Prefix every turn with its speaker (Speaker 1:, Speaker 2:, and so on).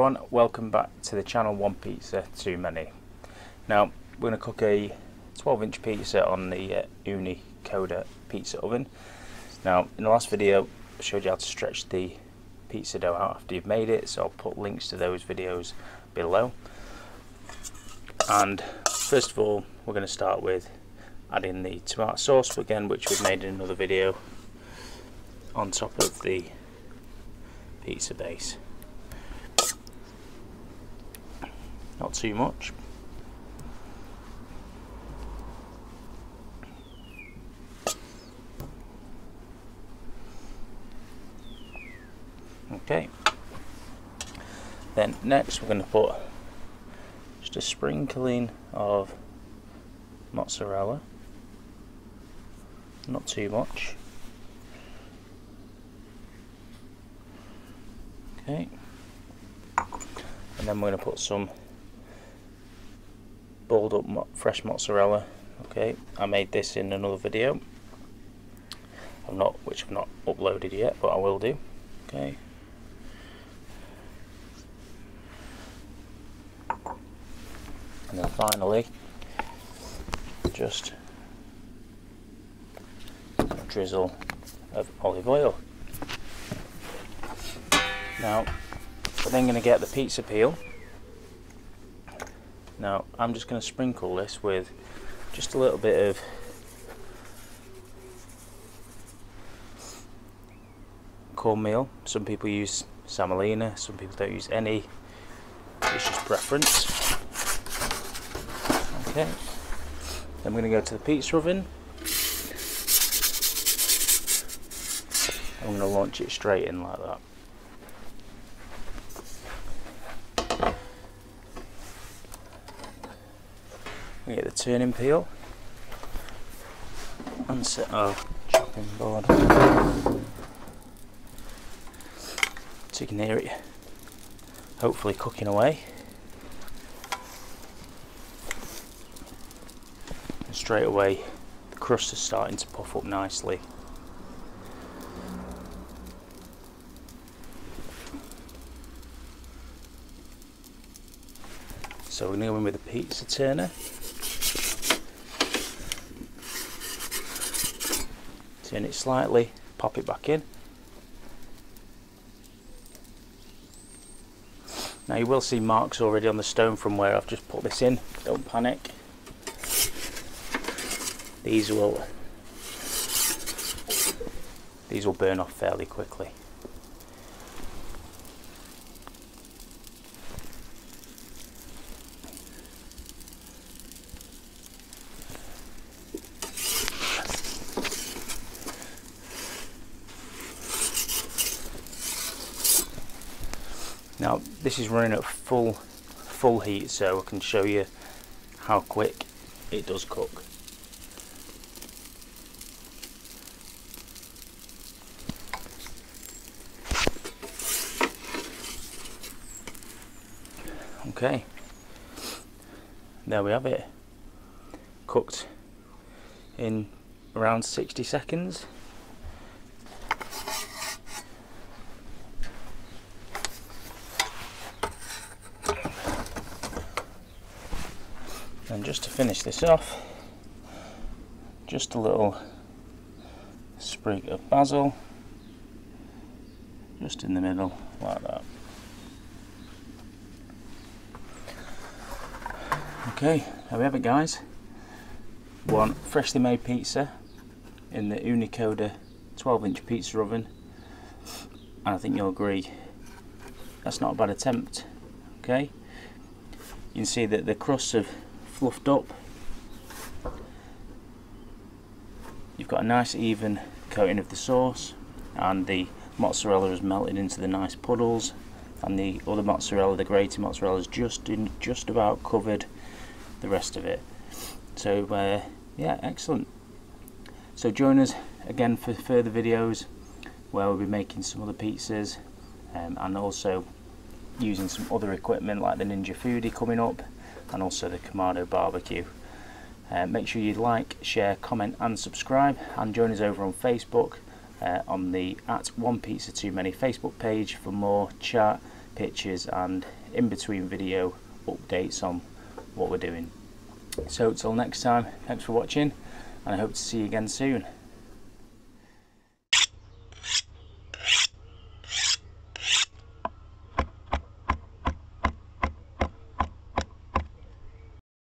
Speaker 1: everyone, welcome back to the channel. One pizza too many. Now we're going to cook a 12-inch pizza on the Ooni Koda pizza oven. Now in the last video I showed you how to stretch the pizza dough out after you've made it, so I'll put links to those videos below. And first of all we're going to start with adding the tomato sauce again, which we've made in another video, on top of the pizza base. Not too much. Okay. Then next we're going to put just a sprinkling of mozzarella. Not too much. Okay. And then we're going to put some balled up fresh mozzarella. Okay, I made this in another video, which I've not uploaded yet, but I will do. Okay. And then finally, just a drizzle of olive oil. Now, we're then going to get the pizza peel. Now, I'm just going to sprinkle this with just a little bit of cornmeal. Some people use semolina, some people don't use any. It's just preference. Okay. Then we're going to go to the pizza oven. I'm going to launch it straight in like that. We get the turning peel and set our chopping board so you can hear it hopefully cooking away. And straight away the crust is starting to puff up nicely. So we're going to go in with a pizza turner. Turn it slightly, pop it back in. Now you will see marks already on the stone from where I've just put this in. Don't panic. These will burn off fairly quickly. Now this is running at full heat, so I can show you how quick it does cook. Okay, there we have it, cooked in around 60 seconds. And just to finish this off, just a little sprig of basil, just in the middle, like that. Okay, there we have it guys. One freshly made pizza in the Ooni Koda 12-inch pizza oven. And I think you'll agree, that's not a bad attempt. Okay, you can see that the crusts have fluffed up. You've got a nice even coating of the sauce, and the mozzarella has melted into the nice puddles, and the other mozzarella, the grated mozzarella, has just about covered the rest of it. So yeah, excellent. So join us again for further videos where we'll be making some other pizzas, and also using some other equipment like the Ninja Foodie coming up, and also the Kamado barbecue. Make sure you like, share, comment and subscribe, and join us over on Facebook on the @OnePizzaTooMany Facebook page for more chat, pictures and in between video updates on what we're doing. So till next time, thanks for watching, and I hope to see you again soon.